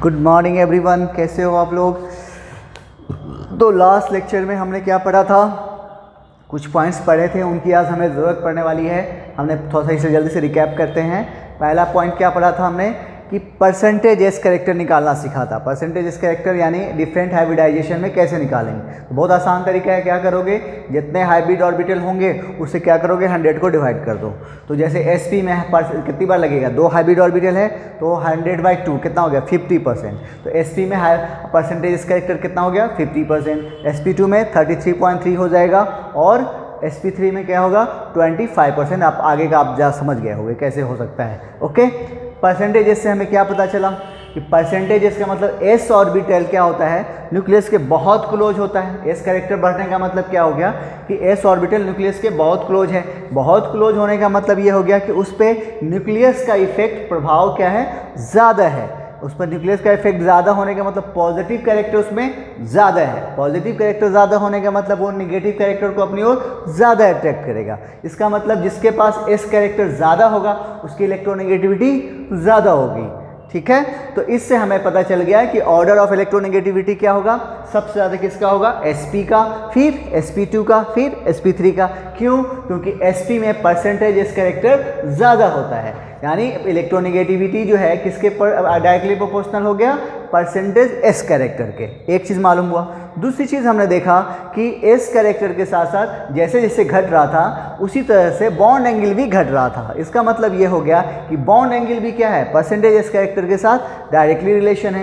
Good morning everyone, कैसे हो आप लोग। तो लास्ट लेक्चर में हमने क्या पढ़ा था, कुछ पॉइंट्स पढ़े थे, उनकी आज हमें ज़रूरत पड़ने वाली है। हमने थोड़ा सा इसे जल्दी से रिकैप करते हैं। पहला पॉइंट क्या पढ़ा था हमने कि परसेंटेज एस कैरेक्टर निकालना सीखा था। परसेंटेज एस कैरेक्टर यानी डिफरेंट हाइब्रिडाइजेशन में कैसे निकालेंगे। तो बहुत आसान तरीका है, क्या करोगे, जितने हाइब्रिड ऑर्बिटल होंगे उससे क्या करोगे, 100 को डिवाइड कर दो। तो जैसे sp में कितनी बार लगेगा, 2 हाइब्रिड ऑर्बिटल है तो 100/2 कितना हो गया, 50%। तो sp में परसेंटेज एस कैरेक्टर कितना हो गया, 50%। sp2 में 33.3 हो जाएगा और sp3 में क्या होगा, 25%। आप आगे का आप जा समझ गए होंगे कैसे हो सकता है। ओके, परसेंटेज एस से हमें क्या पता चला कि परसेंटेज एस का मतलब एस ऑर्बिटल क्या होता है, न्यूक्लियस के बहुत क्लोज होता है। एस कैरेक्टर बढ़ने का मतलब क्या हो गया कि एस ऑर्बिटल न्यूक्लियस के बहुत क्लोज है। बहुत क्लोज होने का मतलब ये हो गया कि उस पर न्यूक्लियस का इफेक्ट, प्रभाव क्या है, ज़्यादा है। उस पर न्यूक्लियस का इफेक्ट ज़्यादा होने का मतलब पॉजिटिव कैरेक्टर उसमें ज़्यादा है। पॉजिटिव कैरेक्टर ज़्यादा होने का मतलब वो नेगेटिव कैरेक्टर को अपनी ओर ज़्यादा अट्रैक्ट करेगा। इसका मतलब जिसके पास एस कैरेक्टर ज़्यादा होगा उसकी इलेक्ट्रोनेगेटिविटी ज़्यादा होगी। ठीक है, तो इससे हमें पता चल गया कि ऑर्डर ऑफ इलेक्ट्रोनेगेटिविटी क्या होगा, सबसे ज़्यादा किसका होगा, sp का, फिर sp2 का, फिर sp3 का। क्यों, क्योंकि sp में परसेंटेज एस कैरेक्टर ज़्यादा होता है। यानी इलेक्ट्रोनेगेटिविटी जो है किसके पर डायरेक्टली प्रोपोर्शनल हो गया, परसेंटेज एस कैरेक्टर के। एक चीज़ मालूम हुआ। दूसरी चीज़ हमने देखा कि एस कैरेक्टर के साथ साथ जैसे जैसे घट रहा था उसी तरह से बॉन्ड एंगल भी घट रहा था। इसका मतलब ये हो गया कि बॉन्ड एंगल भी क्या है, परसेंटेज एस कैरेक्टर के साथ डायरेक्टली रिलेशन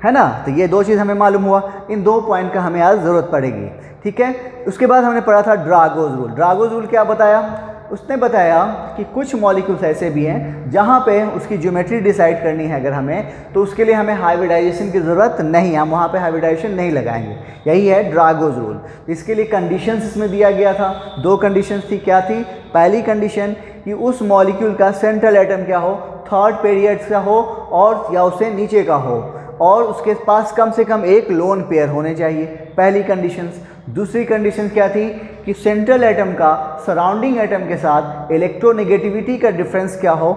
है ना। तो ये दो चीज़ हमें मालूम हुआ। इन दो पॉइंट का हमें आज ज़रूरत पड़ेगी। ठीक है, उसके बाद हमने पढ़ा था ड्रागोज रूल। ड्रागोज रूल क्या बताया, उसने बताया कि कुछ मॉलिक्यूल्स ऐसे भी हैं जहाँ पे उसकी ज्योमेट्री डिसाइड करनी है अगर हमें, तो उसके लिए हमें हाइब्रिडाइजेशन की ज़रूरत नहीं है, हम वहाँ पे हाइब्रिडाइजेशन नहीं लगाएंगे। यही है ड्रागोज रूल। इसके लिए कंडीशंस इसमें दिया गया था। 2 कंडीशंस थी। क्या थी, पहली कंडीशन कि उस मॉलिक्यूल का सेंट्रल एटम क्या हो, 3rd पीरियड का हो और या उससे नीचे का हो, और उसके पास कम से कम एक लोन पेयर होने चाहिए, पहली कंडीशन। दूसरी कंडीशन क्या थी कि सेंट्रल एटम का सराउंडिंग एटम के साथ इलेक्ट्रोनेगेटिविटी का डिफरेंस क्या हो,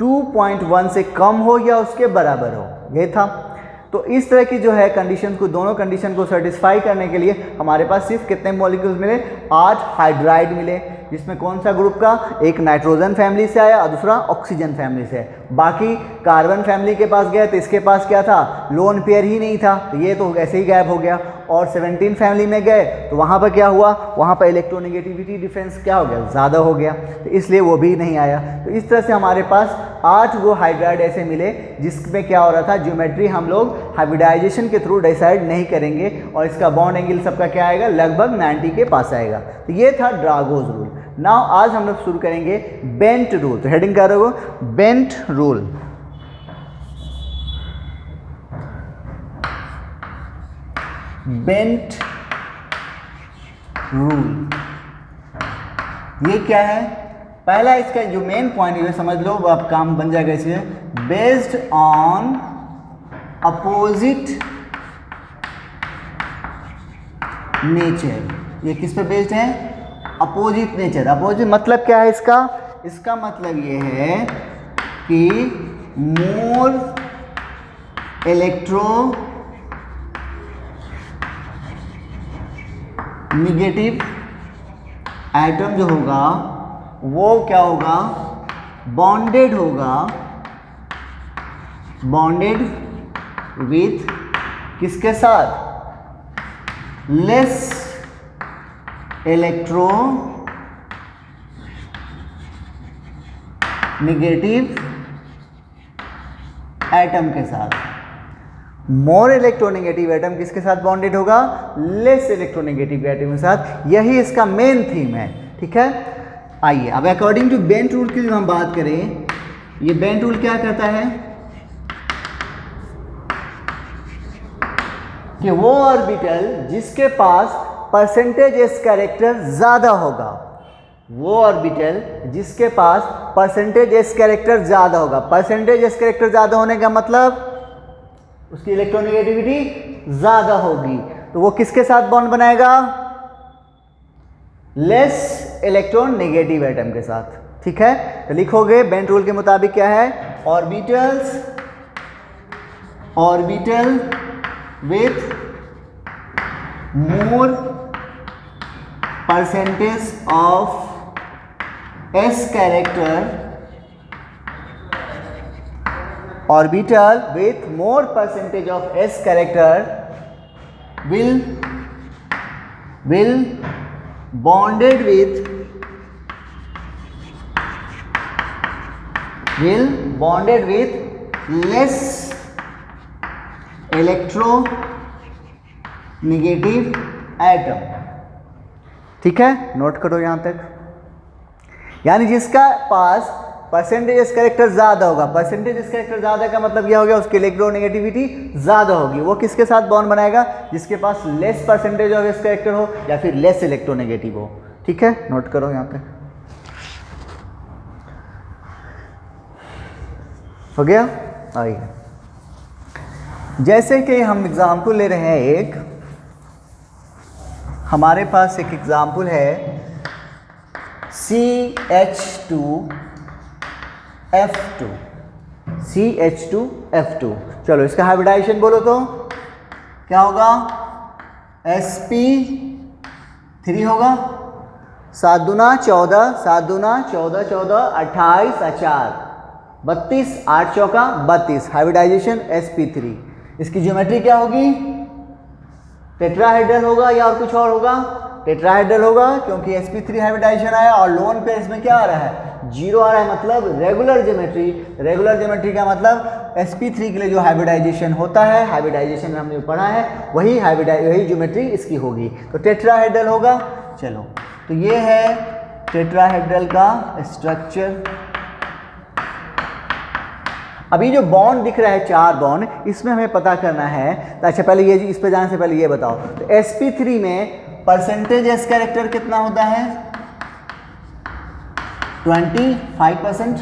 2.1 से कम हो या उसके बराबर हो, ये था। तो इस तरह की जो है कंडीशन को, दोनों कंडीशन को सेटिस्फाई करने के लिए हमारे पास सिर्फ कितने मॉलिक्यूल्स मिले, 8 हाइड्राइड मिले। जिसमें कौन सा ग्रुप का, एक नाइट्रोजन फैमिली से आया और दूसरा ऑक्सीजन फैमिली से। बाकी कार्बन फैमिली के पास गए तो इसके पास क्या था, लोन पेयर ही नहीं था, तो ये तो ऐसे ही गायब हो गया। और 17 फैमिली में गए तो वहाँ पर क्या हुआ, वहाँ पर इलेक्ट्रोनेगेटिविटी डिफरेंस क्या हो गया, ज़्यादा हो गया, तो इसलिए वो भी नहीं आया। तो इस तरह से हमारे पास 8 वो हाइड्राइड ऐसे मिले जिसमें क्या हो रहा था, ज्योमेट्री हम लोग हाइब्रिडाइजेशन के थ्रू डिसाइड नहीं करेंगे और इसका बॉन्ड एंगल सबका क्या आएगा, लगभग 90 के पास आएगा। तो ये था ड्रागोज रूल। नाउ आज हम लोग शुरू करेंगे बेंट रूल। तो हेडिंग क्या रहोगे, बेंट रूल। बेंट रूल ये क्या है, पहला इसका जो मेन पॉइंट है समझ लो, आप काम बन जाएगा इससे, बेस्ड ऑन अपोजिट नेचर। ये किस पे बेस्ड है, अपोजिट नेचर। अपोजिट मतलब क्या है इसका, इसका मतलब ये है कि मोर इलेक्ट्रो नेगेटिव एटम जो होगा वो क्या होगा, बॉन्डेड होगा, बॉन्डेड विथ किसके साथ, लेस इलेक्ट्रो नेगेटिव एटम के साथ। मोर इलेक्ट्रोनेगेटिव एटम किसके साथ बॉन्डेड होगा, लेस इलेक्ट्रोनेगेटिव एटम के साथ। यही इसका मेन थीम है। ठीक है, आइए अब अकॉर्डिंग टू बेंट रूल की जो हम बात करें, ये बेंट रूल क्या कहता है कि वो ऑर्बिटल जिसके पास परसेंटेज एस कैरेक्टर ज़्यादा होगा, वो ऑर्बिटल जिसके पास परसेंटेज एस कैरेक्टर ज़्यादा होगा। परसेंटेज एस कैरेक्टर ज़्यादा होने का मतलब उसकी इलेक्ट्रोनेगेटिविटी ज़्यादा होगी, तो वो किसके साथ बॉन्ड बनाएगा, लेस इलेक्ट्रॉन नेगेटिव एटम के साथ। ठीक है, तो लिखोगे बेंट रूल के मुताबिक क्या है, orbitals orbital with more percentage of s character, orbital with more percentage of s character will bonded with less electronegative atom। ठीक है, नोट करो यहां तक। यानी जिसका पास परसेंटेज एस कैरेक्टर ज़्यादा होगा, परसेंटेज एस कैरेक्टर ज़्यादा का मतलब यह हो गया उसकी इलेक्ट्रोनेगेटिविटी ज़्यादा होगी। वो किसके साथ बॉन्ड बनाएगा? जिसके पास less percentage of S character हो या फिर लेस इलेक्ट्रोनेगेटिव हो। ठीक है, नोट करो यहाँ पे। हो गया? आइए, जैसे कि हम एग्जाम्पल ले रहे हैं, एक हमारे पास एक एग्जाम्पल है CH2F2, CH2F2। चलो इसका हाइब्रिडाइजेशन बोलो तो क्या होगा? sp3 होगा। 7 दूना 14, 7 दूना 14, 14 28 4 32, 8 चौका 32, हाइब्रिडाइजेशन sp3। इसकी ज्योमेट्री क्या होगी? टेट्राहेड्रल होगा या और कुछ और होगा? टेट्राहेड्रल होगा, क्योंकि sp3 हाइब्रिडाइजेशन आया और लोन पेयर इसमें क्या आ रहा है? 0 आ रहा है, मतलब रेगुलर ज्योमेट्री। रेगुलर ज्योमेट्री का मतलब sp3 के लिए जो हाइब्रिडाइजेशन होता है, हाइब्रिडाइजेशन में हमने पढ़ा है, वही ज्योमेट्री इसकी होगी, तो टेट्राहेड्रल होगा। चलो, तो ये है टेट्राहेड्रल का स्ट्रक्चर। अभी जो बॉन्ड दिख रहा है 4 बॉन्ड, इसमें हमें पता करना है। तो अच्छा, पहले ये इस पे जाने से पहले ये बताओ, तो sp3 में परसेंटेज एस कैरेक्टर कितना होता है? 25%,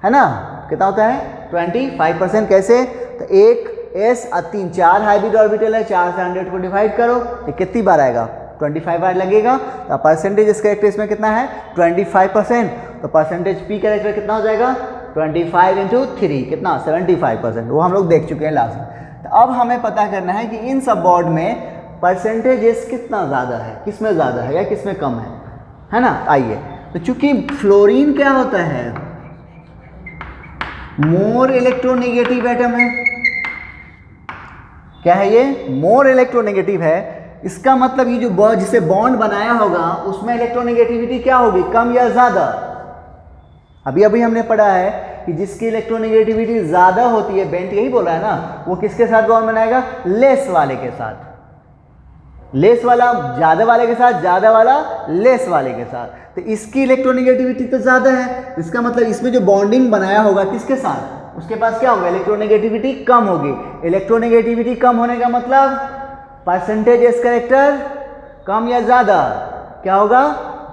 है ना? कितना होता है? 25%। कैसे? तो एक एस 3 4 हाइब्रिड ऑर्बिटल है, 4 से 100 को डिवाइड करो तो कितनी बार आएगा? 25 बार लगेगा। तो परसेंटेज एस कैरेक्टर इसमें कितना है? 25%। तो परसेंटेज पी कैरेक्टर कितना हो जाएगा? 25 × 3 कितना? 75%। वो हम लोग देख चुके हैं लास्ट में। तो अब हमें पता करना है कि इन सब बॉन्ड में परसेंटेज एस कितना ज़्यादा है, किसमें ज़्यादा है या किसमें कम है ना? आइए, तो चूंकि फ्लोरीन क्या होता है? मोर इलेक्ट्रोनेगेटिव एटम है। क्या है ये? मोर इलेक्ट्रोनेगेटिव है। इसका मतलब ये जो जिसे बॉन्ड बनाया होगा उसमें इलेक्ट्रोनेगेटिविटी क्या होगी? कम या ज़्यादा? अभी हमने पढ़ा है कि जिसकी इलेक्ट्रोनेगेटिविटी ज़्यादा होती है, बेंट यही बोल रहा है ना, वो किसके साथ बॉन्ड बनाएगा? लेस वाले के साथ। लेस वाला ज़्यादा वाले के साथ, ज़्यादा वाला लेस वाले के साथ। तो इसकी इलेक्ट्रोनेगेटिविटी तो ज़्यादा है, इसका मतलब इसमें जो बॉन्डिंग बनाया होगा किसके साथ, उसके पास क्या होगा? इलेक्ट्रोनेगेटिविटी कम होगी। इलेक्ट्रोनेगेटिविटी कम होने का मतलब परसेंटेज एस कैरेक्टर कम या ज़्यादा? क्या होगा?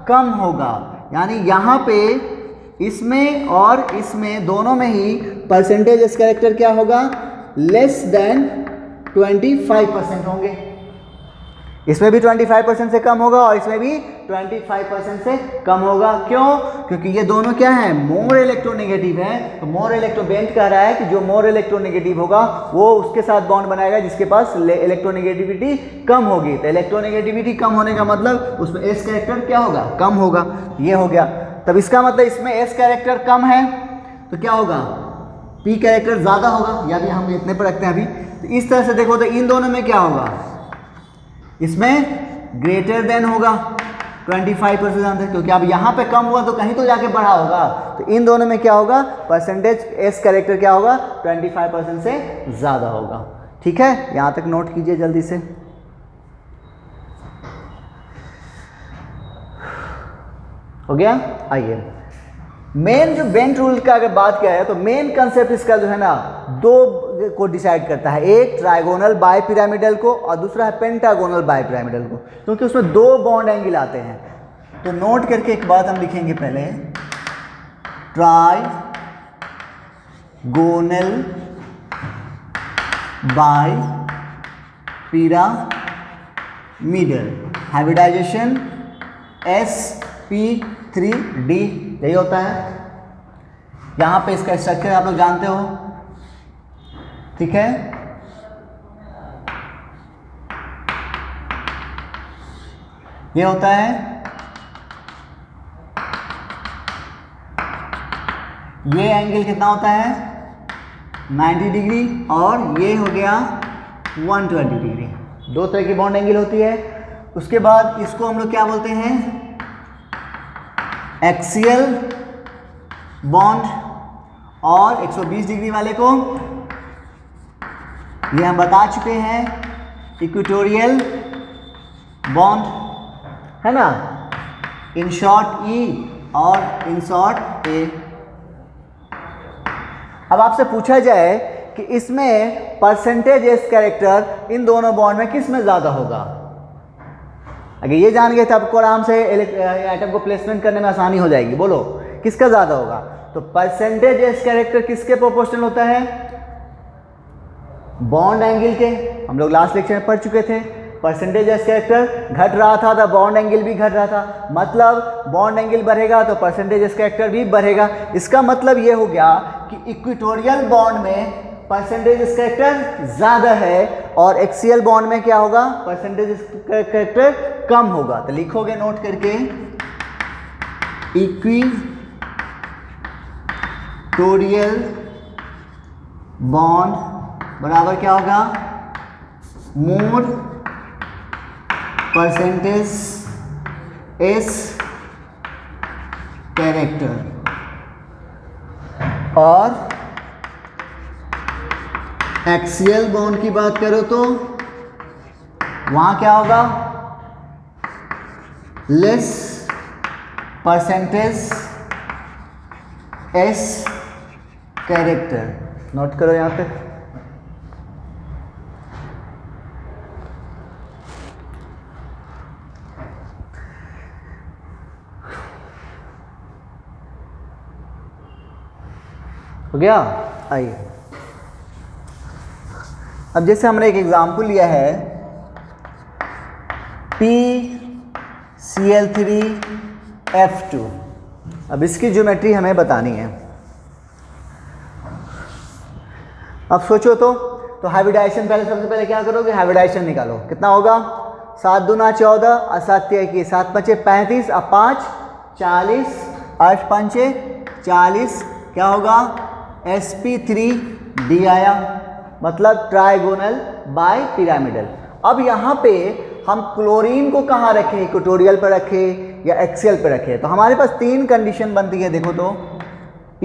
कम होगा। यानी यहाँ पे इसमें और इसमें दोनों में ही परसेंटेज एस कैरेक्टर क्या होगा? लेस देन 25% होंगे। इसमें भी 25% से कम होगा और इसमें भी 25% से कम होगा। क्यों? क्योंकि ये दोनों क्या है? मोर इलेक्ट्रोनेगेटिव है। तो मोर बेंट कह रहा है कि जो मोर इलेक्ट्रोनेगेटिव होगा वो उसके साथ बॉन्ड बनाएगा जिसके पास इलेक्ट्रोनेगेटिविटी कम होगी। तो इलेक्ट्रोनेगेटिविटी कम होने का मतलब उसमें एस कैरेक्टर क्या होगा? कम होगा। ये हो गया। तब इसका मतलब इसमें एस कैरेक्टर कम है तो क्या होगा? पी कैरेक्टर ज़्यादा होगा, या भी हम इतने पर रखते हैं अभी। तो इस तरह से देखो तो इन दोनों में क्या होगा? इसमें ग्रेटर देन होगा 25% आंसर, क्योंकि अब यहाँ पे कम हुआ तो कहीं तो जाके बढ़ा होगा। तो इन दोनों में क्या होगा? परसेंटेज एस कैरेक्टर क्या होगा? 25% से ज़्यादा होगा। ठीक है, यहाँ तक नोट कीजिए जल्दी से। हो गया? आइए, मेन जो बेंट रूल का अगर बात किया है तो मेन कंसेप्ट इसका जो है ना, दो को डिसाइड करता है। एक ट्राइगोनल बाई पिरामिडल को और दूसरा है पेंटागोनल बाई पिरामिडल को, क्योंकि उसमें दो बॉन्ड एंगल आते हैं। तो नोट करके एक बात हम लिखेंगे पहले, trigonal bi pyramidal hybridisation sp3d, यही होता है। यहाँ पे इसका स्ट्रक्चर आप लोग जानते हो, ठीक है, ये होता है, ये एंगल कितना होता है 90 डिग्री और ये हो गया 120 डिग्री। दो तरह की बॉन्ड एंगल होती है। उसके बाद इसको हम लोग क्या बोलते हैं, एक्सियल बॉन्ड, और 120 डिग्री वाले को ये हम बता चुके हैं इक्वेटोरियल बॉन्ड, है ना, इन शॉर्ट ई और इन शॉर्ट ए। अब आपसे पूछा जाए कि इसमें परसेंटेज एस कैरेक्टर इन दोनों बॉन्ड में किस में ज़्यादा होगा। अगर ये जान गए तो आपको आराम से एटम को प्लेसमेंट करने में आसानी हो जाएगी। बोलो किसका ज़्यादा होगा। तो परसेंटेज एस कैरेक्टर किसके प्रोपोर्शनल होता है, बॉन्ड एंगल के। हम लोग लास्ट लेक्चर में पढ़ चुके थे, परसेंटेज एस कैरेक्टर घट रहा था तो बॉन्ड एंगल भी घट रहा था, मतलब बॉन्ड एंगल बढ़ेगा तो परसेंटेज एस कैरेक्टर भी बढ़ेगा। इसका मतलब ये हो गया कि इक्वेटोरियल बॉन्ड में परसेंटेज एस कैरेक्टर ज़्यादा है और एक्सियल बॉन्ड में क्या होगा, परसेंटेज एस कैरेक्टर कम होगा। तो लिखोगे नोट करके, इक्वेटोरियल बॉन्ड बराबर क्या होगा, मोर परसेंटेज एस कैरेक्टर, और एक्सियल बॉन्ड की बात करो तो वहां क्या होगा, less percentage S character. Note करो यहां पे। हो गया। आइए अब जैसे हमने एक एग्जाम्पल लिया है, PCl3F2। अब इसकी ज्योमेट्री हमें बतानी है। अब सोचो तो हाइब्रिडाइजेशन पहले, सबसे पहले क्या करोगे, हाइब्रिडाइजेशन निकालो। कितना होगा, 7 दूना 14 और 7 21, 7 5 35 और 5 40, 8 5 40, क्या होगा sp3d आया, मतलब ट्राइगोनल बाय पिरामिडल। अब यहाँ पे हम क्लोरीन को कहाँ रखें, इक्वेटोरियल पर रखें या एक्सियल पर रखें। तो हमारे पास 3 कंडीशन बनती है। देखो तो P,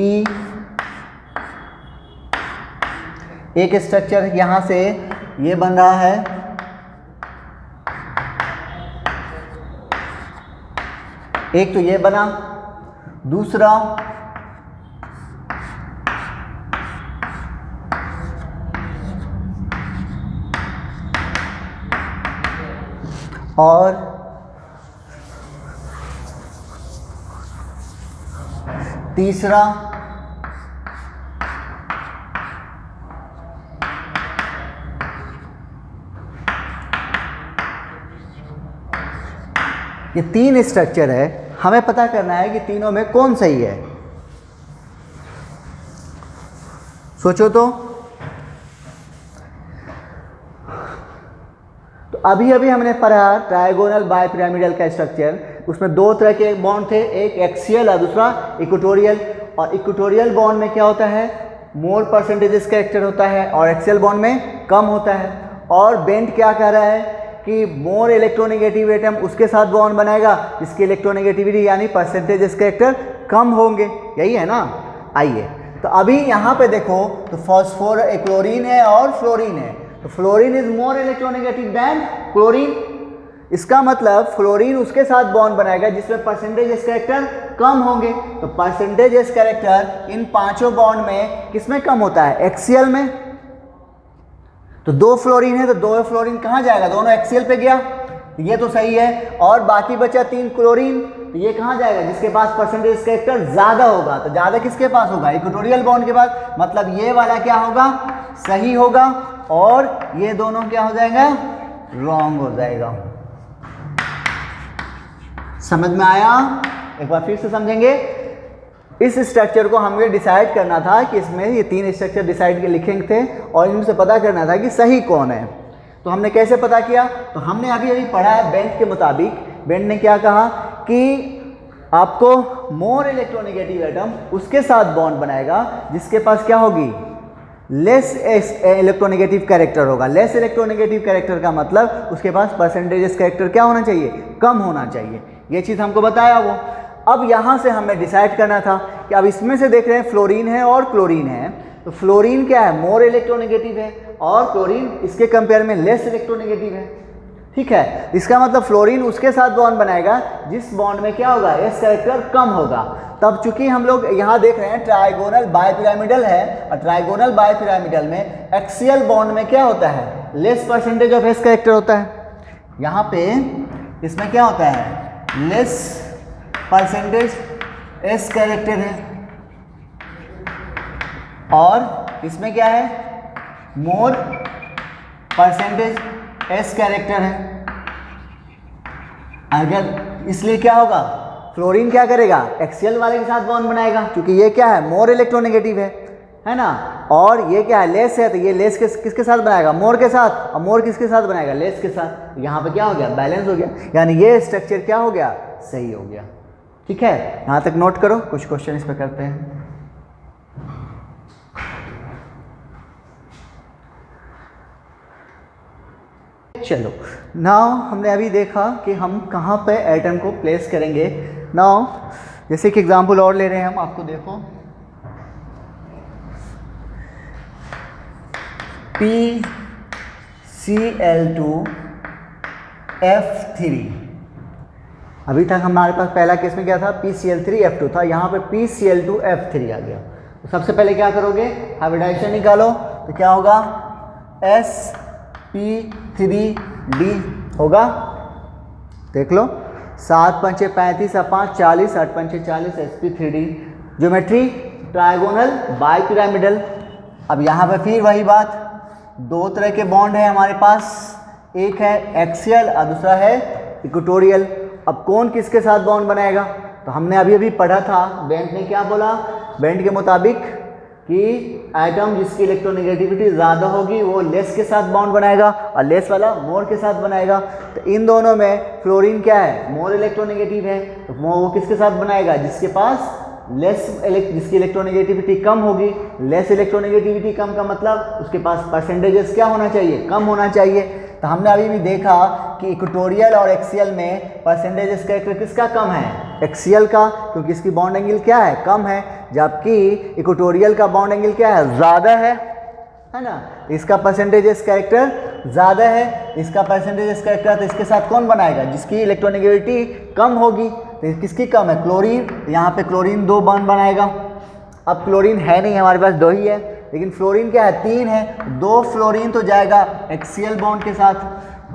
एक स्ट्रक्चर यहाँ से ये बन रहा है, एक तो ये बना, दूसरा और तीसरा ये 3 स्ट्रक्चर है। हमें पता करना है कि तीनों में कौन सही है। सोचो तो अभी अभी हमने पढ़ा ट्राइगोनल बाय पिरामिडल का स्ट्रक्चर। उसमें 2 तरह के बॉन्ड थे, एक एक्सियल और दूसरा इक्वेटोरियल। और इक्वेटोरियल बॉन्ड में क्या होता है, मोर परसेंटेजेस कैरेक्टर होता है और एक्सियल बॉन्ड में कम होता है। और बेंट क्या कह रहा है कि मोर इलेक्ट्रोनेगेटिव एटम उसके साथ बॉन्ड बनाएगा जिसकी इलेक्ट्रोनेगेटिविटी यानी परसेंटेजेस कैरेक्टर कम होंगे। यही है ना। आइए तो अभी यहाँ पे देखो तो फॉस्फोर क्लोरीन है और फ्लोरीन है। तो fluorine is more electronegative than chlorine. इसका मतलब फ्लोरीन उसके साथ बॉन्ड बनाएगा जिसमें परसेंटेज कैरेक्टर कम होंगे। तो परसेंटेज कैरेक्टर इन 5 बॉन्ड में किसमें कम होता है, एक्सियल में। तो 2 फ्लोरीन है तो 2 फ्लोरीन कहाँ जाएगा, दोनों एक्सियल पे गया, ये तो सही है। और बाकी बचा 3 क्लोरीन, तो ये कहाँ जाएगा, जिसके पास परसेंटेज कैरेक्टर ज़्यादा होगा। तो ज़्यादा किसके पास होगा, इक्वेटोरियल बॉन्ड के पास। मतलब ये वाला क्या होगा, सही होगा, और ये दोनों क्या हो जाएगा, रॉन्ग हो जाएगा। समझ में आया, एक बार फिर से समझेंगे। इस स्ट्रक्चर को हमें डिसाइड करना था कि इसमें ये 3 स्ट्रक्चर डिसाइड के लिखे थे और इनसे पता करना था कि सही कौन है। तो हमने कैसे पता किया? तो हमने अभी अभी पढ़ा है बेंट के मुताबिक। बेंट ने क्या कहा कि आपको मोर इलेक्ट्रोनेगेटिव एटम उसके साथ बॉन्ड बनाएगा जिसके पास क्या होगी, लेस इलेक्ट्रोनेगेटिव कैरेक्टर होगा। लेस इलेक्ट्रोनेगेटिव कैरेक्टर का मतलब उसके पास परसेंटेज कैरेक्टर क्या होना चाहिए, कम होना चाहिए। ये चीज़ हमको बताया वो। अब यहाँ से हमें डिसाइड करना था कि अब इसमें से देख रहे हैं फ्लोरीन है और क्लोरीन है, तो फ्लोरीन क्या है, मोर इलेक्ट्रोनेगेटिव है और क्लोरीन इसके कंपेयर में लेस इलेक्ट्रोनेगेटिव है। ठीक है, इसका मतलब फ्लोरीन उसके साथ बॉन्ड बनाएगा जिस बॉन्ड में क्या होगा, एस कैरेक्टर कम होगा। तब चूंकि हम लोग यहाँ देख रहे हैं ट्राइगोनल बायपिरामिडल है और ट्राइगोनल बायपिरामिडल में एक्सियल बॉन्ड में क्या होता है, less percentage of S character होता है। यहाँ पे इसमें क्या होता है, लेस परसेंटेज एस कैरेक्टर है और इसमें क्या है, मोर परसेंटेज एस कैरेक्टर है। अगर इसलिए क्या होगा, फ्लोरीन क्या करेगा, एक्सियल वाले के साथ बॉन्ड बनाएगा क्योंकि ये क्या है, मोर इलेक्ट्रोनेगेटिव है ना, और ये क्या है, लेस है, तो ये लेस किसके साथ बनाएगा, मोर के साथ, और मोर किसके साथ बनाएगा, लेस के साथ। यहाँ पे क्या हो गया, बैलेंस हो गया, यानी ये स्ट्रक्चर क्या हो गया, सही हो गया। ठीक है, यहाँ तक नोट करो, कुछ क्वेश्चन इस पर करते हैं। चलो, नाउ हमने अभी देखा कि हम कहाँ पे एटम को प्लेस करेंगे। नाउ जैसे कि एग्जांपल और ले रहे हैं हम, आपको देखो PCl2F3। अभी तक हमारे पास पहला केस में क्या था, PCl3F2 था, यहाँ पे PCl2F3 आ गया। तो सबसे पहले क्या करोगे, हाइब्रिडाइजेशन निकालो, तो क्या होगा, sp3d होगा। देख लो, 7 पंचे 35, 5 40, 8 पंचे 40, sp3d। Geometry trigonal bipyramidal. अब यहाँ पे फिर वही बात, दो तरह के बॉन्ड है हमारे पास, एक है एक्सियल और दूसरा है इक्वेटोरियल। अब कौन किसके साथ बॉन्ड बनाएगा, तो हमने अभी अभी पढ़ा था, बेंट ने क्या बोला, बेंट के मुताबिक कि एटम जिसकी इलेक्ट्रोनेगेटिविटी ज़्यादा होगी वो लेस के साथ बॉन्ड बनाएगा और लेस वाला मोर के साथ बनाएगा। तो इन दोनों में फ्लोरीन क्या है, मोर इलेक्ट्रोनेगेटिव है, तो वो किसके साथ बनाएगा, जिसके पास जिसकी इलेक्ट्रोनेगेटिविटी कम होगी। लेस इलेक्ट्रोनेगेटिविटी कम का मतलब उसके पास परसेंटेजेस क्या होना चाहिए, कम होना चाहिए। तो हमने अभी भी देखा कि इक्वेटोरियल और एक्सियल में परसेंटेजेस कैरेक्टर किसका कम है, एक्सियल का, क्योंकि इसकी बॉन्ड एंगल क्या है, कम है, जबकि इक्वेटोरियल का बॉन्ड एंगल क्या है, ज़्यादा है ना। इसका परसेंटेजेस कैरेक्टर ज़्यादा है, इसका परसेंटेजेस कैरेक्टर, तो इसके साथ कौन बनाएगा, जिसकी इलेक्ट्रोनेगेटिविटी कम होगी। तो किसकी कम है, क्लोरीन। यहाँ पे क्लोरीन 2 बॉन्ड बनाएगा। अब क्लोरीन है नहीं, हमारे पास 2 ही है, लेकिन फ्लोरीन क्या है, 3 है, 2 फ्लोरीन तो जाएगा एक्सियल बॉन्ड के साथ।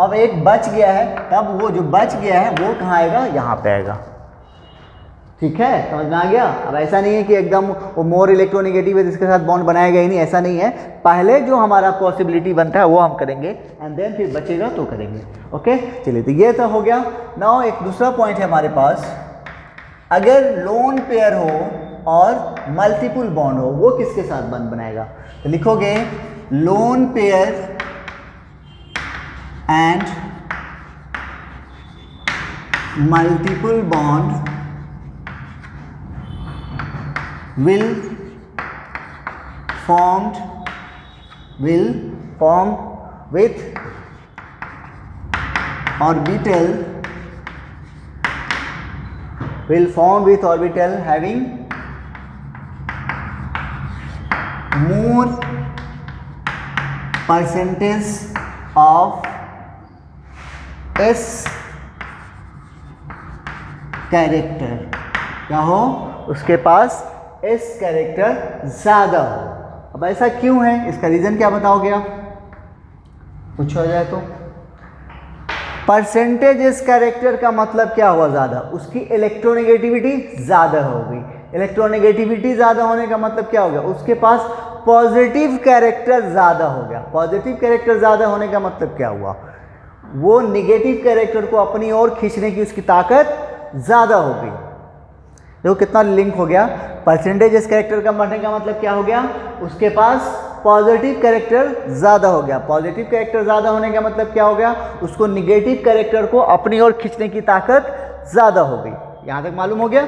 अब एक बच गया है, तब वो जो बच गया है वो कहाँ आएगा, यहाँ पे आएगा। ठीक है, समझ में आ गया। अब ऐसा नहीं है कि एकदम वो मोर इलेक्ट्रोनेगेटिव है जिसके साथ बॉन्ड बनाएगा ही नहीं, ऐसा नहीं है। पहले जो हमारा पॉसिबिलिटी बनता है वो हम करेंगे एंड देन फिर बचेगा तो करेंगे। ओके, चलिए, तो ये तो हो गया। नाउ एक दूसरा पॉइंट है हमारे पास, अगर लोन पेयर हो और मल्टीपल बॉन्ड हो, वो किसके साथ बॉन्ड बनाएगा। तो लिखोगे lone pair and multiple bond will form with orbital having more percentage of s character, क्या हो, उसके पास एस कैरेक्टर ज़्यादा हो। अब ऐसा क्यों है, इसका रीज़न क्या बताओगे आप, पूछा जाए तो। परसेंटेज एस कैरेक्टर का मतलब क्या हुआ, ज़्यादा, उसकी इलेक्ट्रोनेगेटिविटी ज़्यादा होगी। इलेक्ट्रोनेगेटिविटी ज़्यादा होने का मतलब क्या हो गया, उसके पास पॉजिटिव कैरेक्टर ज़्यादा हो गया। पॉजिटिव कैरेक्टर ज़्यादा होने का मतलब क्या हुआ, वो निगेटिव कैरेक्टर को अपनी ओर खींचने की उसकी ताकत ज़्यादा हो गई। देखो कितना लिंक हो गया। परसेंटेज इस कैरेक्टर का बढ़ने का मतलब क्या हो गया, उसके पास पॉजिटिव कैरेक्टर ज़्यादा हो गया। पॉजिटिव कैरेक्टर ज़्यादा होने का मतलब क्या हो गया, उसको निगेटिव कैरेक्टर को अपनी ओर खींचने की ताकत ज़्यादा हो गई। यहाँ तक मालूम हो गया।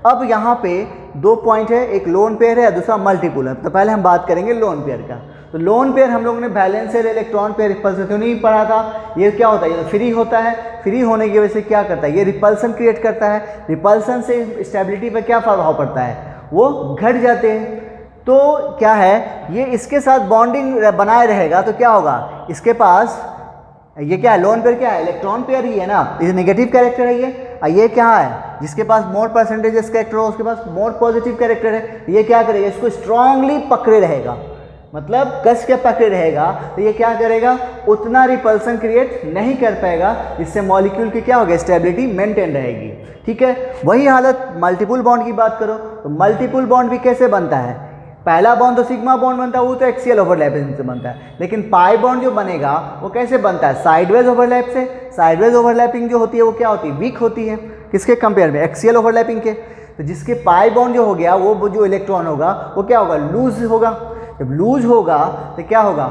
अब यहाँ पे 2 पॉइंट है, एक लोन पेयर है, दूसरा मल्टीपुल है। तो पहले हम बात करेंगे लोन पेयर का। तो लोन पेयर हम लोगों ने वैलेंसर इलेक्ट्रॉन पेयर रिपल्सन क्यों नहीं पढ़ा था। ये क्या होता है, ये तो फ्री होता है। फ्री होने की वजह से क्या करता है, ये रिपल्सन क्रिएट करता है। रिपल्सन से स्टेबिलिटी पर क्या प्रभाव पड़ता है, वो घट जाते हैं। तो क्या है, ये इसके साथ बॉन्डिंग बनाए रहेगा तो क्या होगा, इसके पास ये क्या है, लोन पेयर क्या है, इलेक्ट्रॉन पेयर ही है ना, ये नेगेटिव कैरेक्टर है ये क्या है, जिसके पास मोर परसेंटेज कैरेक्टर हो उसके पास मोर पॉजिटिव कैरेक्टर है। ये क्या करेगा, इसको स्ट्रांगली पकड़े रहेगा, मतलब कस के पकड़े रहेगा। तो ये क्या करेगा, उतना रिपल्सन क्रिएट नहीं कर पाएगा, इससे मॉलिक्यूल की क्या होगा, स्टेबिलिटी मेंटेन रहेगी। ठीक है, वही हालत मल्टीपल बॉन्ड की बात करो तो मल्टीपल बॉन्ड भी कैसे बनता है, पहला बॉन्ड तो सिग्मा बॉन्ड बनता है, वो तो एक्सियल ओवरलैपिंग से बनता है। लेकिन पाई बॉन्ड जो बनेगा वो कैसे बनता है, साइडवेज ओवरलैप से। साइडवेज ओवरलैपिंग जो होती है वो क्या होती है, वीक होती है। किसके कंपेयर में, एक्सियल ओवरलैपिंग के। तो जिसके पाई बॉन्ड जो हो गया वो जो इलेक्ट्रॉन होगा वो क्या होगा, लूज होगा। जब लूज होगा तो क्या होगा,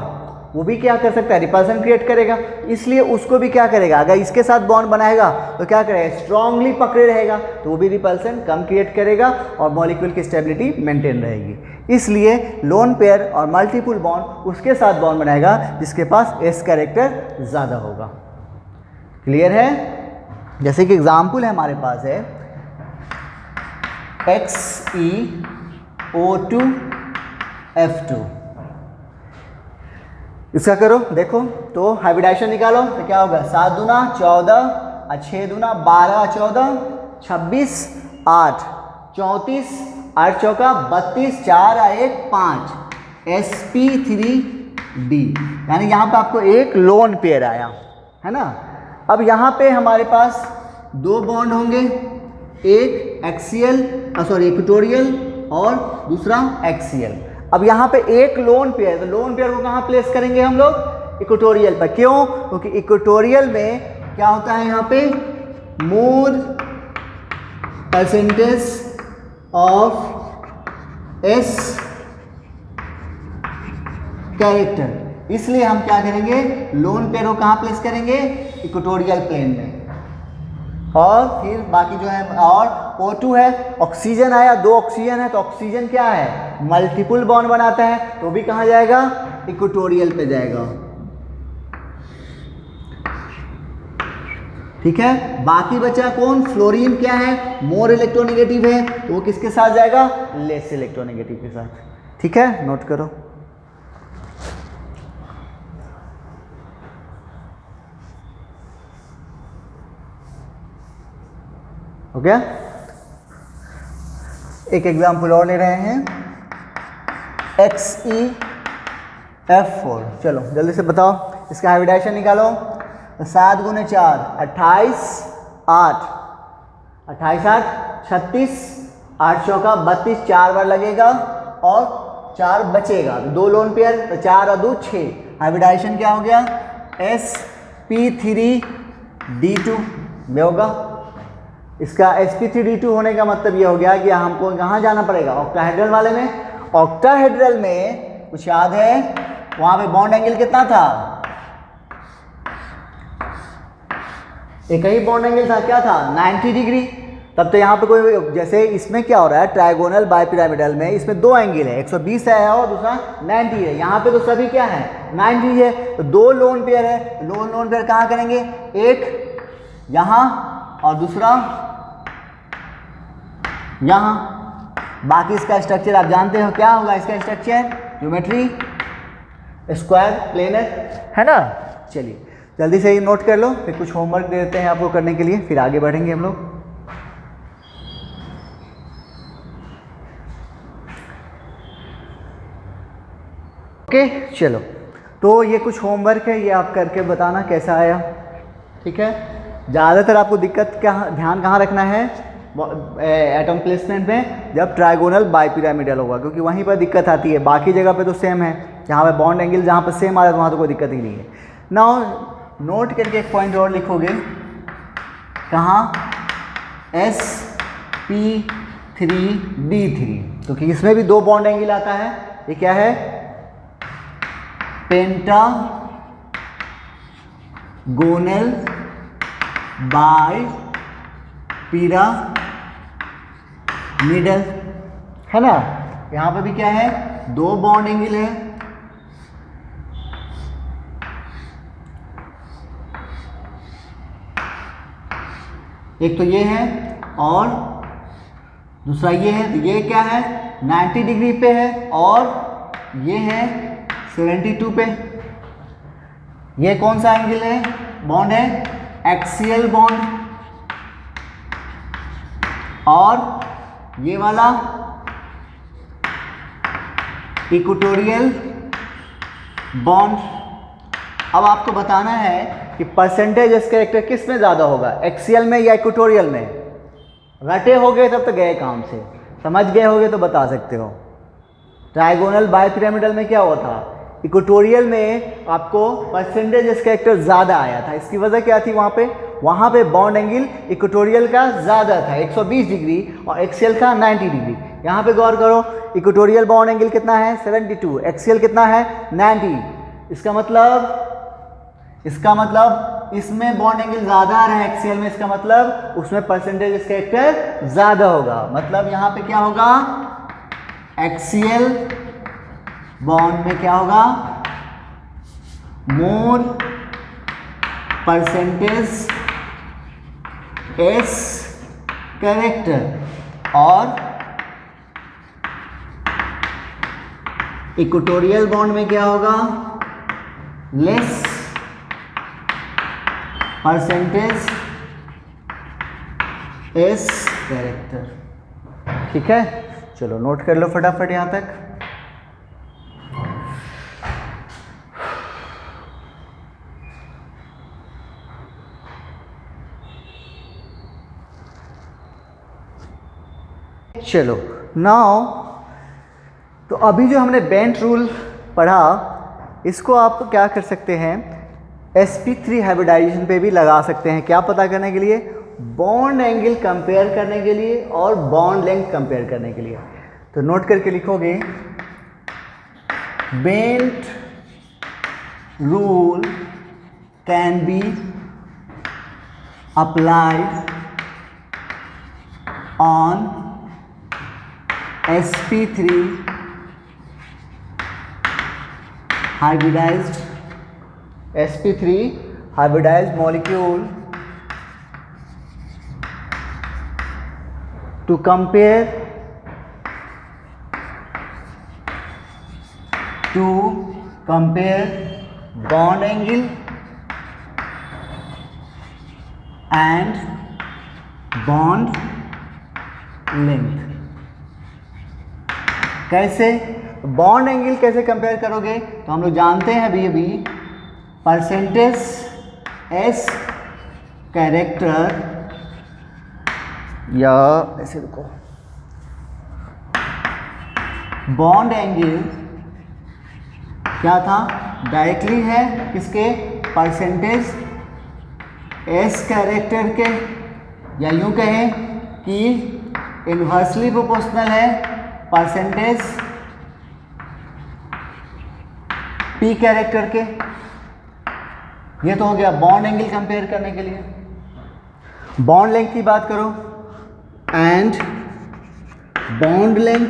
वो भी क्या कर सकता है, रिपल्सन क्रिएट करेगा। इसलिए उसको भी क्या करेगा, अगर इसके साथ बॉन्ड बनाएगा तो क्या करेगा, स्ट्रांगली पकड़े रहेगा, तो वो भी रिपल्सन कम क्रिएट करेगा और मॉलिक्यूल की स्टेबिलिटी मेंटेन रहेगी। इसलिए लोन पेयर और मल्टीपल बॉन्ड उसके साथ बॉन्ड बनाएगा जिसके पास एस कैरेक्टर ज़्यादा होगा। क्लियर है। जैसे कि एग्जाम्पल है हमारे पास है XeO2F2। इसका करो देखो, तो हाइब्रिडाइजेशन निकालो तो क्या होगा, 7 दूना 14, 6 दूना 12, 14, 26, 8, 34, 8 चौका 32, 4 1 5, sp3d। यानी यहाँ पे आपको एक लोन पेयर आया है ना। अब यहाँ पे हमारे पास 2 बॉन्ड होंगे, एक एक्सियल इक्वेटोरियल और दूसरा एक्सियल। अब यहाँ पे एक लोन पेयर, तो लोन पेयर को कहाँ प्लेस करेंगे हम लोग, इक्वेटोरियल पर। क्यों, क्योंकि इक्वेटोरियल में क्या होता है, यहाँ पे मोर परसेंटेज ऑफ एस कैरेक्टर। इसलिए हम क्या करेंगे, लोन पेयर को कहाँ प्लेस करेंगे, इक्वेटोरियल प्लेन में। और फिर बाकी जो है, और O2 है, ऑक्सीजन आया, 2 ऑक्सीजन है, तो ऑक्सीजन क्या है, मल्टीपल बॉन्ड बनाता है, तो भी कहाँ जाएगा, इक्वेटोरियल पे जाएगा। ठीक है, बाकी बचा कौन, फ्लोरीन क्या है, मोर इलेक्ट्रोनेगेटिव है, तो वो किसके साथ जाएगा, लेस इलेक्ट्रोनेगेटिव के साथ। ठीक है, नोट करो। हो गया। एक एग्जाम्पल और ले रहे हैं, XeF4। चलो जल्दी से बताओ, इसका हाइब्रिडाइजेशन निकालो। 7 गुने 4 28, 8 28 8 36, 8 चौका 32, 4 बार लगेगा और 4 बचेगा, तो 2 लोन पेयर, तो 4 और 2 6। हाइब्रिडाइजेशन क्या हो गया, sp3d2 में होगा। इसका sp3d2 होने का मतलब ये हो गया कि हमको कहाँ जाना पड़ेगा, ऑक्टाहेड्रल वाले में। ऑक्टाहेड्रल में कुछ याद है, वहाँ पे बॉन्ड एंगल कितना था, एक ही बॉन्ड एंगल था, क्या था, 90 डिग्री। तब तो यहाँ पे कोई, जैसे इसमें क्या हो रहा है, ट्राइगोनल बाइपिरामिडल में इसमें 2 एंगल है, 120 है और दूसरा 90 है। यहाँ पे तो सभी क्या है, 90 है। तो 2 लोन पेयर है, लोन पेयर कहाँ करेंगे, एक यहाँ और दूसरा यहाँ। बाकी इसका स्ट्रक्चर आप जानते हो, क्या होगा इसका स्ट्रक्चर, ज्योमेट्री स्क्वायर प्लेनर, है ना। चलिए जल्दी से ये नोट कर लो, फिर कुछ होमवर्क दे देते हैं आपको करने के लिए, फिर आगे बढ़ेंगे हम लोग। ओके चलो, तो ये कुछ होमवर्क है, ये आप करके बताना कैसा आया। ठीक है, ज़्यादातर आपको दिक्कत क्या, ध्यान कहाँ रखना है, एटम प्लेसमेंट में, जब ट्राइगोनल बाइपिरामिडल होगा, क्योंकि वहीं पर दिक्कत आती है। बाकी जगह पे तो सेम है, जहाँ पे बॉन्ड एंगल जहाँ पर सेम आ रहा है वहाँ तो कोई दिक्कत ही नहीं है। नाउ नोट करके एक पॉइंट और लिखोगे, कहाँ, sp3 3D3, तो कि इसमें भी 2 बॉन्ड एंगल आता है। ये क्या है? पेंटागोनल बाय पिरामिडल, है ना। यहां पे भी क्या है? 2 बॉन्ड एंगल है। एक तो ये है और दूसरा ये है। तो ये क्या है? 90 डिग्री पे है और ये है 72 पे। ये कौन सा एंगल है? बॉन्ड है एक्सियल बॉन्ड। और ये वाला इक्वेटोरियल बॉन्ड। अब आपको बताना है कि परसेंटेज इस कैरेक्टर किस में ज़्यादा होगा, एक्सियल में या इक्वेटोरियल में। रटे हो गए तब तो गए काम से, समझ गए होगे तो बता सकते हो। ट्राइगोनल बायपिरामिडल में क्या हुआ था? इक्वेटोरियल में आपको परसेंटेज इस कैरेक्टर ज़्यादा आया था। इसकी वजह क्या थी? वहाँ पे बॉन्ड एंगल इक्वेटोरियल का ज़्यादा था 120 डिग्री और एक्सियल का 90 डिग्री। यहाँ पे गौर करो, इक्वेटोरियल बॉन्ड एंगल कितना है? 72, एक्सियल कितना है? 90। इसका मतलब इसमें बॉन्ड एंगल ज़्यादा आ रहा है एक्सियल में, इसका मतलब उसमें परसेंटेज इस कैरेक्टर ज़्यादा होगा। मतलब यहाँ पे क्या होगा? एक्सियल बॉन्ड में क्या होगा? मोर परसेंटेज एस कैरेक्टर और इक्वेटोरियल बॉन्ड में क्या होगा? Less percentage S character. ठीक है, चलो नोट कर लो फटाफट यहां तक। चलो नाउ, तो अभी जो हमने बेंट रूल पढ़ा, इसको आप क्या कर सकते हैं? sp3 हाइब्रिडाइजेशन पे भी लगा सकते हैं। क्या पता करने के लिए? बॉन्ड एंगल कंपेयर करने के लिए और बॉन्ड लेंथ कंपेयर करने के लिए। तो नोट करके लिखोगे, bent rule can be applied on sp3 hybridized molecule to compare bond angle and bond length। कैसे? बॉन्ड एंगल कैसे कंपेयर करोगे? तो हम लोग जानते हैं अभी परसेंटेज एस कैरेक्टर, या ऐसे रुको, बॉन्ड एंगल क्या था? डायरेक्टली है किसके? परसेंटेज एस कैरेक्टर के, या यूं कहें कि इन्वर्सली प्रोपोर्शनल है परसेंटेज पी कैरेक्टर के। ये तो हो गया बॉन्ड एंगल कंपेयर करने के लिए। बॉन्ड लेंथ की बात करो, एंड बॉन्ड लेंथ।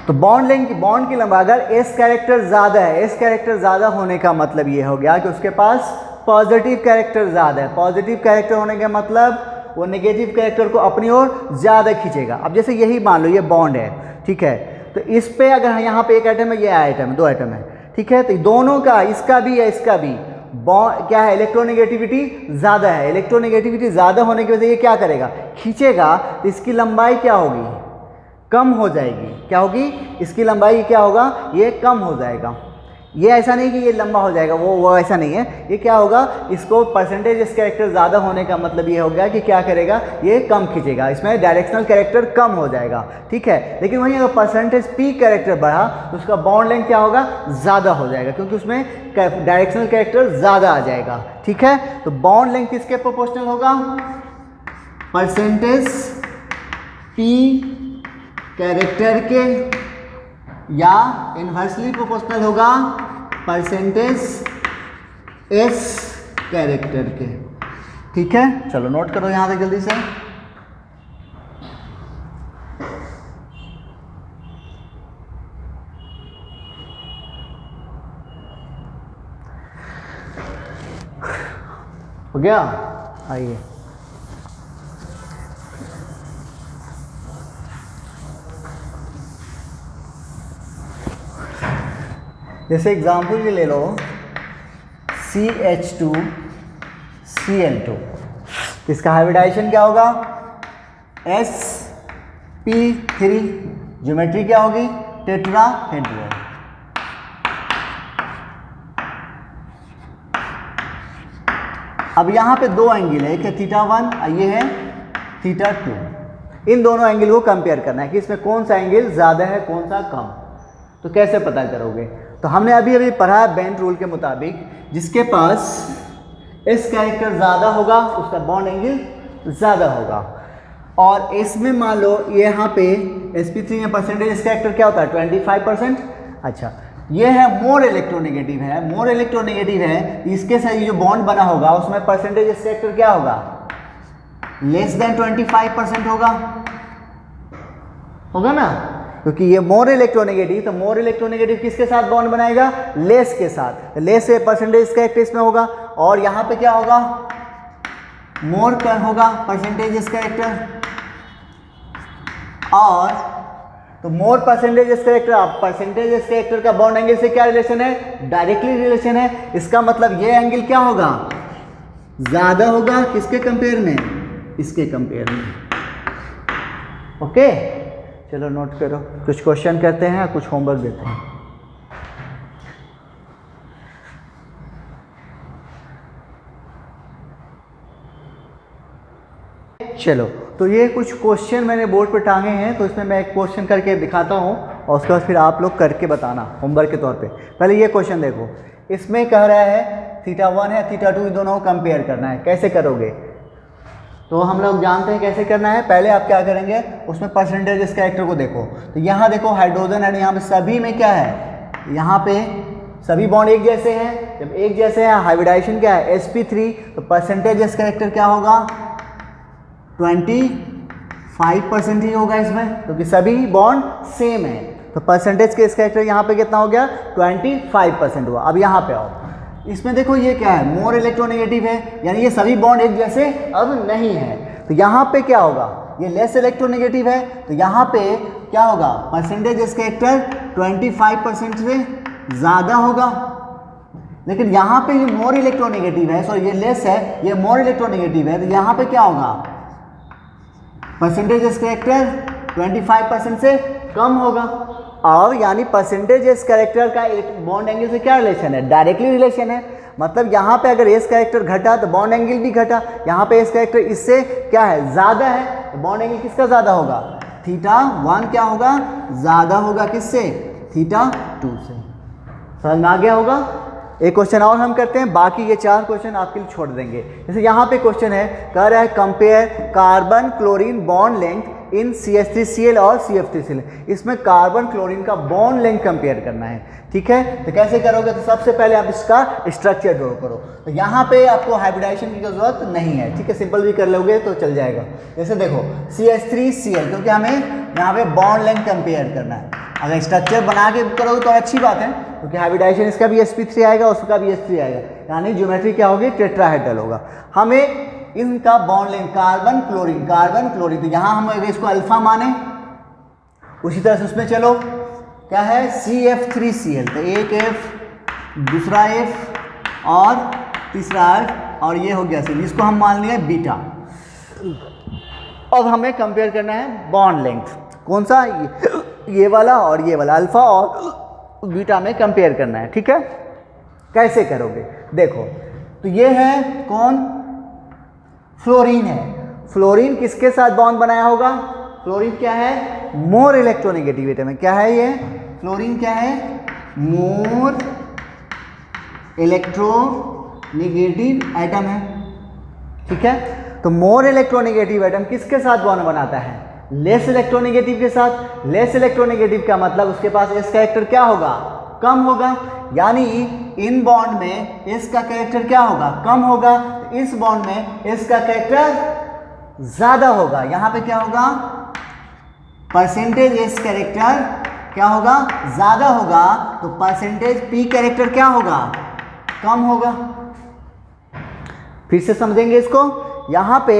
तो बॉन्ड की लंबाई अगर एस कैरेक्टर ज़्यादा है, एस कैरेक्टर ज़्यादा होने का मतलब ये हो गया कि उसके पास पॉजिटिव कैरेक्टर ज़्यादा है। पॉजिटिव कैरेक्टर होने का मतलब वो नेगेटिव कैरेक्टर को अपनी ओर ज़्यादा खींचेगा। अब जैसे यही मान लो ये बॉन्ड है, ठीक है, तो इस पे अगर यहाँ पे एक आइटम है, ये आइटम है, 2 आइटम है, ठीक है, तो दोनों का, इसका भी या इसका भी बॉन्ड क्या है? इलेक्ट्रोनेगेटिविटी ज़्यादा है। इलेक्ट्रोनेगेटिविटी ज़्यादा होने की वजह से ये क्या करेगा? खींचेगा, तो इसकी लंबाई क्या होगी? कम हो जाएगी। क्या होगी? इसकी लंबाई क्या होगा? ये कम हो जाएगा। ये ऐसा नहीं कि ये लंबा हो जाएगा, वो ऐसा नहीं है। ये क्या होगा? इसको परसेंटेज इस कैरेक्टर ज़्यादा होने का मतलब ये हो गया कि क्या करेगा? ये कम खींचेगा, इसमें डायरेक्शनल कैरेक्टर कम हो जाएगा, ठीक है। लेकिन वहीं अगर परसेंटेज पी कैरेक्टर बढ़ा तो उसका बॉन्ड लेंथ क्या होगा? ज़्यादा हो जाएगा, क्योंकि उसमें डायरेक्शनल कैरेक्टर ज़्यादा आ जाएगा, ठीक है। तो बॉन्ड लेंथ किसके प्रोपोर्शनल होगा? परसेंटेज P कैरेक्टर के या इन्वर्सली प्रोपोर्शनल होगा परसेंटेज S कैरेक्टर के। ठीक है, चलो नोट करो यहां तक जल्दी से। हो गया, आइए जैसे एग्जाम्पल ये ले लो CH2Cl2, इसका हाइब्रिडाइजेशन क्या होगा sp3, ज्योमेट्री क्या होगी टेट्राहेड्रल। अब यहाँ पे दो एंगल है, एक है θ1 और ये है θ2। इन दोनों एंगल को कंपेयर करना है कि इसमें कौन सा एंगल ज़्यादा है कौन सा कम। तो कैसे पता करोगे, तो हमने अभी अभी पढ़ा है बेंट रूल के मुताबिक जिसके पास एस कैरेक्टर ज़्यादा होगा उसका बॉन्ड एंगल ज़्यादा होगा। और इसमें मान लो यहाँ पे sp3 में परसेंटेज एस कैरेक्टर क्या होता है 25%। अच्छा, ये है मोर इलेक्ट्रोनेगेटिव है, मोर इलेक्ट्रोनेगेटिव है, इसके साथ जो बॉन्ड बना होगा उसमें परसेंटेज एस कैरेक्टर क्या होगा लेस देन 25% होगा ना, क्योंकि ये मोर इलेक्ट्रोनेगेटिव, तो मोर इलेक्ट्रोनेगेटिव किसके साथ बॉन्ड बनाएगा लेस के साथ, लेस से परसेंटेज कैरेक्टर इसमें होगा। और यहाँ पे क्या होगा मोर का होगा परसेंटेज इस कैरेक्टर, और तो मोर परसेंटेज इस कैरेक्टर, आप परसेंटेज इस कैरेक्टर का बॉन्ड एंगल से क्या रिलेशन है डायरेक्टली रिलेशन है। इसका मतलब ये एंगल क्या होगा ज्यादा होगा किसके कंपेयर में इसके कंपेयर में। ओके, चलो नोट करो, कुछ क्वेश्चन करते हैं कुछ होमवर्क देते हैं। चलो, तो ये कुछ क्वेश्चन मैंने बोर्ड पर टांगे हैं, तो इसमें मैं एक क्वेश्चन करके दिखाता हूँ और उसके बाद फिर आप लोग करके बताना होमवर्क के तौर पे। पहले ये क्वेश्चन देखो, इसमें कह रहा है θ1 है θ2 दोनों को कंपेयर करना है, कैसे करोगे। तो हम लोग जानते हैं कैसे करना है। पहले आप क्या करेंगे उसमें परसेंटेज इस कैरेक्टर को देखो, तो यहाँ देखो हाइड्रोजन है, यहाँ पे सभी में क्या है यहाँ पे सभी बॉन्ड एक जैसे हैं। जब एक जैसे हैं हाइब्रिडाइजेशन क्या है sp3, तो परसेंटेज इस कैरेक्टर क्या होगा 25% ही होगा इसमें, क्योंकि सभी बॉन्ड सेम है। तो परसेंटेज के इस कैरेक्टर यहाँ पे कितना हो गया 25% हुआ। अब यहाँ पे आओ, इसमें देखो ये क्या है मोर इलेक्ट्रोनेगेटिव है, यानी ये सभी बॉन्ड एक जैसे अब नहीं है। तो यहाँ पे क्या होगा ये लेस इलेक्ट्रोनेगेटिव है, तो यहाँ पे क्या होगा परसेंटेज इस कैरेक्टर 25% से ज़्यादा होगा। लेकिन यहाँ पे ये मोर इलेक्ट्रोनेगेटिव है, सॉरी ये लेस है, ये मोर इलेक्ट्रोनेगेटिव है, तो यहाँ पे क्या होगा परसेंटेज इस कैरेक्टर 25% से कम होगा। और यानी परसेंटेज एस कैरेक्टर का बॉन्ड एंगल से क्या रिलेशन है डायरेक्टली रिलेशन है। मतलब यहाँ पे अगर एस कैरेक्टर घटा तो बॉन्ड एंगल भी घटा, यहाँ पे एस कैरेक्टर इससे क्या है ज़्यादा है, तो बॉन्ड एंगल किसका ज़्यादा होगा θ1 क्या होगा ज़्यादा होगा किससे θ2 से। समझ में आ गया होगा। एक क्वेश्चन और हम करते हैं, बाकी ये 4 क्वेश्चन आपके लिए छोड़ देंगे। जैसे यहाँ पे क्वेश्चन है कह रहा है compare carbon chlorine bond length in CH3Cl और CF3Cl। इसमें कार्बन क्लोरीन का बॉन्ड लेंथ कंपेयर करना है, ठीक है। तो कैसे करोगे, तो सबसे पहले आप इसका स्ट्रक्चर ड्रॉ करो। तो यहाँ पे आपको हाइब्रिडाइजेशन की जरूरत नहीं है, ठीक है, सिंपल भी कर लोगे तो चल जाएगा। जैसे देखो CH3Cl, क्योंकि हमें यहाँ पे बॉन्ड लेंथ कंपेयर करना है। अगर स्ट्रक्चर बना के करोगे तो अच्छी बात है, क्योंकि हाइब्रिडाइजेशन इसका भी sp3 आएगा उसका भी s3 आएगा, यानी ज्योमेट्री क्या होगी टेट्राहेड्रल होगा। हमें इनका बॉन्ड लेंथ कार्बन क्लोरीन, तो यहाँ हम अगर इसको अल्फा माने, उसी तरह से उसमें चलो क्या है CF3Cl, तो एक F दूसरा F और तीसरा F और ये हो गया C, इसको हम मान लिया बीटा। अब हमें कंपेयर करना है बॉन्ड लेंथ, कौन सा ये वाला और ये वाला अल्फा और बीटा में कंपेयर करना है, ठीक है। कैसे करोगे देखो, तो ये है कौन फ्लोरीन है। फ्लोरीन किसके साथ बॉन्ड बनाया होगा, फ्लोरीन क्या है मोर इलेक्ट्रोनेगेटिव एटम है। क्या है ये फ्लोरीन क्या है मोर इलेक्ट्रोनेगेटिव एटम है, ठीक है। तो मोर इलेक्ट्रोनेगेटिव एटम किसके साथ बॉन्ड बनाता है? लेस इलेक्ट्रोनेगेटिव के साथ। लेस इलेक्ट्रोनेगेटिव का मतलब उसके पास एस कैरेक्टर क्या होगा? कम होगा। यानी इन बॉन्ड में एस का कैरेक्टर क्या होगा? कम होगा। इस बॉन्ड में एस का कैरेक्टर ज्यादा होगा। यहां पे क्या होगा? परसेंटेज एस कैरेक्टर क्या होगा? ज्यादा होगा। तो परसेंटेज पी कैरेक्टर क्या होगा? कम होगा। फिर से समझेंगे इसको। यहां पे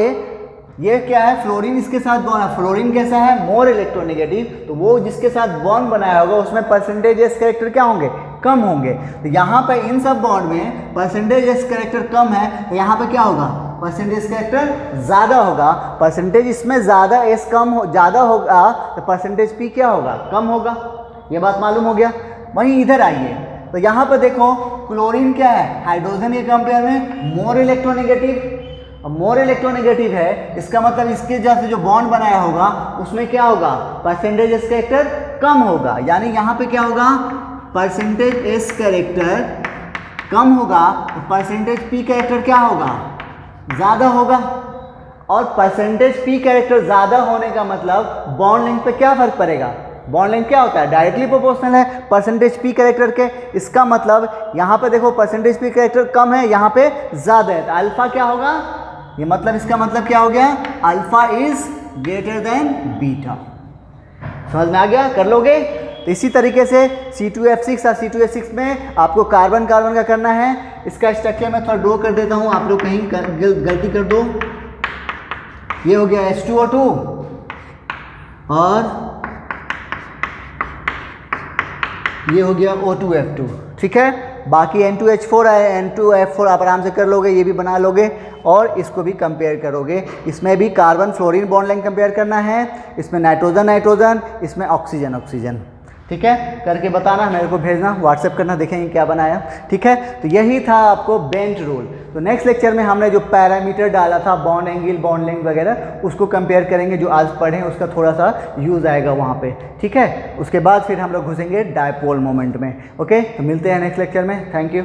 ये क्या है? फ्लोरीन इसके साथ बॉन्ड है। फ्लोरीन कैसा है? More electronegative. तो वो जिसके साथ बॉन्ड बनाया होगा उसमें परसेंटेज एस कैरेक्टर क्या होंगे? कम होंगे। तो यहाँ पे इन सब बॉन्ड में परसेंटेज एस कैरेक्टर कम है, तो यहाँ पे क्या होगा? परसेंटेज कैरेक्टर ज़्यादा होगा। परसेंटेज इसमें ज़्यादा एस कम हो ज़्यादा होगा तो परसेंटेज पी क्या होगा? कम होगा। ये बात मालूम हो गया। वहीं इधर आइए तो यहाँ पर देखो क्लोरीन क्या है? हाइड्रोजन के कंपेयर में मोर इलेक्ट्रोनेगेटिव। मोर इलेक्ट्रोनेगेटिव है, इसका मतलब इसके जैसे जो बॉन्ड बनाया होगा उसमें क्या होगा? परसेंटेज एस कैरेक्टर कम होगा। यानी यहाँ पे क्या होगा? परसेंटेज एस कैरेक्टर कम होगा तो परसेंटेज पी कैरेक्टर क्या होगा? ज़्यादा होगा। और परसेंटेज पी कैरेक्टर ज़्यादा होने का मतलब बॉन्ड लेंथ पे क्या फर्क पड़ेगा? बॉन्ड लेंथ क्या होता है? डायरेक्टली प्रोपोर्शनल है परसेंटेज पी कैरेक्टर के। इसका मतलब यहाँ पे देखो परसेंटेज पी कैरेक्टर कम है, यहाँ पे ज़्यादा है, तो अल्फा क्या होगा? ये मतलब इसका मतलब क्या हो गया? Alpha is greater than beta. समझ में आ गया? कर लोगे? तो इसी तरीके से C2H6 और C2H6 में आपको कार्बन कार्बन का करना है। इसका स्ट्रक्चर मैं थोड़ा ड्रॉ कर देता हूँ, आप लोग कहीं गलती कर दो। ये हो गया H2O2 और ये हो गया O2F2। ठीक है, बाकी N2H4 है, N2F4 आप आराम से कर लोगे, ये भी बना लोगे और इसको भी कंपेयर करोगे। इसमें भी carbon fluorine bond length compare करना है, इसमें नाइट्रोजन नाइट्रोजन, इसमें ऑक्सीजन ऑक्सीजन। ठीक है, करके बताना, मेरे को भेजना, व्हाट्सएप करना, देखेंगे क्या बनाया। ठीक है, तो यही था आपको बेंट रूल। तो नेक्स्ट लेक्चर में हमने जो पैरामीटर डाला था बॉन्ड एंगल बॉन्ड लेंथ वगैरह उसको कंपेयर करेंगे, जो आज पढ़े उसका थोड़ा सा यूज़ आएगा वहाँ पे। ठीक है, उसके बाद फिर हम लोग घुसेंगे डायपोल मोमेंट में। ओके, तो मिलते हैं नेक्स्ट लेक्चर में। Thank you.